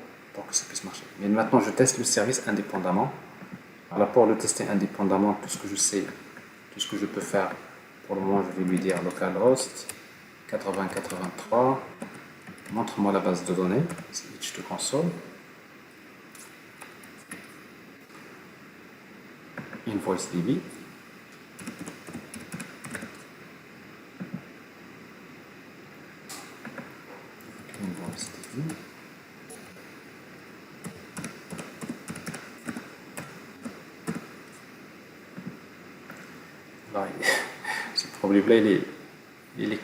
que ça puisse marcher. Mais maintenant, je teste le service indépendamment. Alors pour le tester indépendamment, tout ce que je sais, tout ce que je peux faire, pour le moment, je vais lui dire localhost 8083. Montre-moi la base de données, switch to console. InvoiceDB. InvoiceDB. Alors, ce problème-là, je ne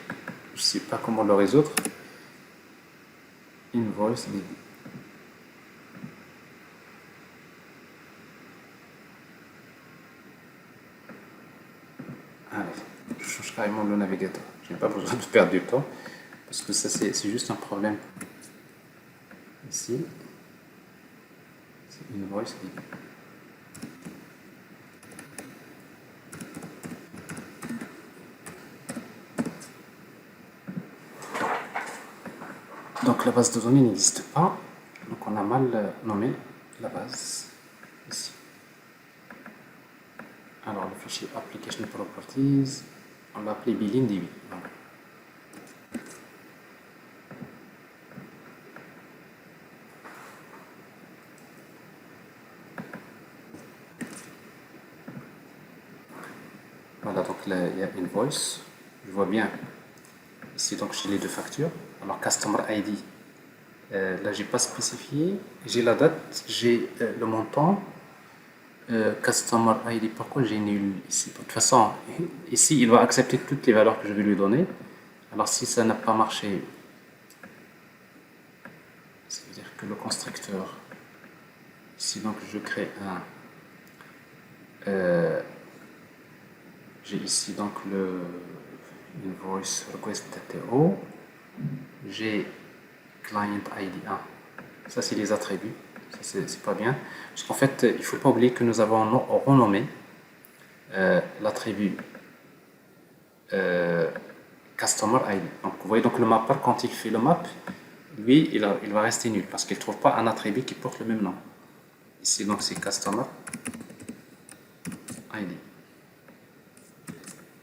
sais pas comment le résoudre. InvoiceDB. Allez, je change carrément le navigateur. Je n'ai pas besoin de perdre du temps parce que ça c'est juste un problème. Ici, c'est InvoiceDB. Donc la base de données n'existe pas, donc on a mal nommé la base ici. Alors le fichier application properties, on l'a appelé BillingDB. Voilà, donc là il y a invoice, je vois bien ici donc j'ai les deux factures. Alors customer ID, là j'ai pas spécifié, j'ai la date, j'ai le montant. Customer ID, pourquoi j'ai nul ici? De toute façon, ici il va accepter toutes les valeurs que je vais lui donner. Alors si ça n'a pas marché, ça veut dire que le constructeur, ici donc je crée j'ai ici donc le invoice request.to, j'ai client ID 1, Ça, c'est les attributs. Ça, c'est pas bien. Parce qu'en fait, il ne faut pas oublier que nous avons renommé l'attribut Customer ID. Donc, vous voyez, donc le mapper, quand il fait le map, lui, il va rester nul parce qu'il ne trouve pas un attribut qui porte le même nom. Ici, donc, c'est Customer ID.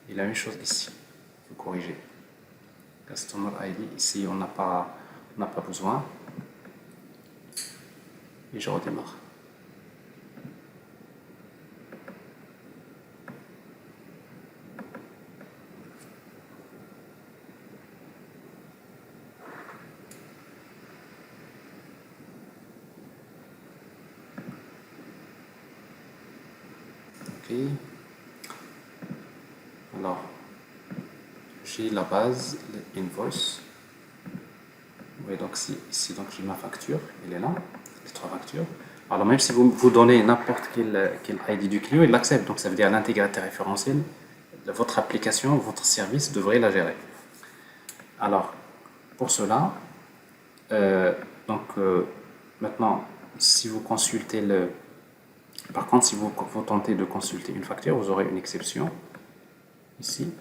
Il a une chose ici. Il faut corriger. Customer ID, ici, on n'a pas besoin. Et je redémarre. Ok. Alors, j'ai la base, l'invoice. Vous voyez donc ici donc j'ai ma facture, elle est là, les 3 factures. Alors même si vous donnez n'importe quel ID du client, il l'accepte. Donc ça veut dire l'intégrité référentielle, votre application, votre service devrait la gérer. Alors pour cela, maintenant si vous consultez par contre si vous tentez de consulter une facture, vous aurez une exception ici.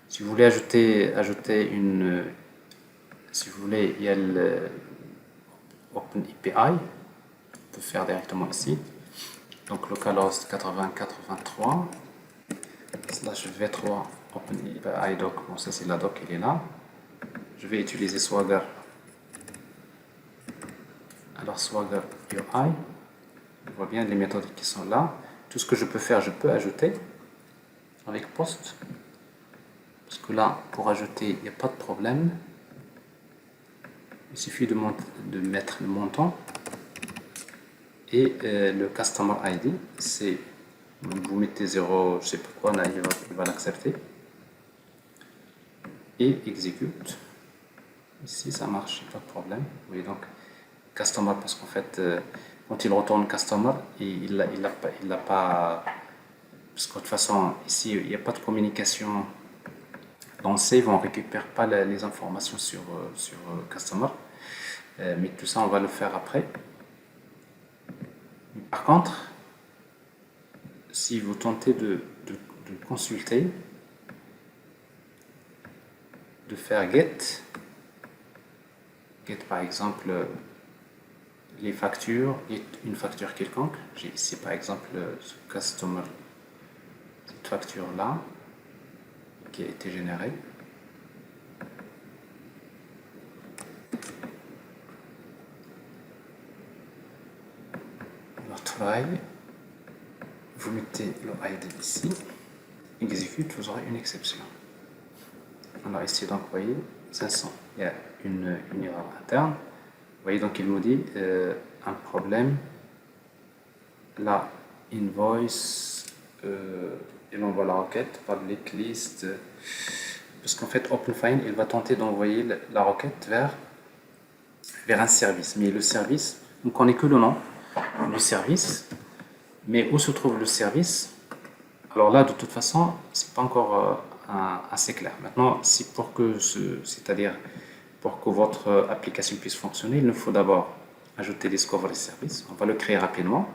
Si vous voulez ajouter une si vous voulez, il y a le OpenAPI, on peut faire directement ici. Donc localhost 8083 /v3 OpenAPI doc. Bon, ça c'est la doc, elle est là. Je vais utiliser Swagger. Alors Swagger UI, on voit bien les méthodes qui sont là. Tout ce que je peux faire, je peux ajouter avec post. Parce que là, pour ajouter, il n'y a pas de problème. Il suffit de mettre le montant et le Customer ID, c'est vous mettez 0, je sais pas quoi, là, il va l'accepter et exécute. Ici ça marche, pas de problème. Vous voyez donc Customer parce qu'en fait quand il retourne Customer, il n'a pas parce que de toute façon ici il n'y a pas de communication. Dans Save, on ne récupère pas les informations sur Customer, mais tout ça, on va le faire après. Par contre, si vous tentez de consulter, de faire get par exemple les factures, une facture quelconque, j'ai ici par exemple ce Customer, cette facture-là, qui a été généré. Alors try, vous mettez le ID ici, exécute, vous aurez une exception. Alors ici donc vous voyez 500, il y a une erreur interne. Vous voyez donc il me dit un problème, la invoice, il envoie la requête public list, parce qu'en fait OpenFind il va tenter d'envoyer la requête vers un service, mais le service, on ne connaît que le nom du service, mais où se trouve le service? Alors là de toute façon c'est pas encore assez clair. Maintenant c'est-à-dire pour que votre application puisse fonctionner, il nous faut d'abord ajouter Discovery Service. On va le créer rapidement.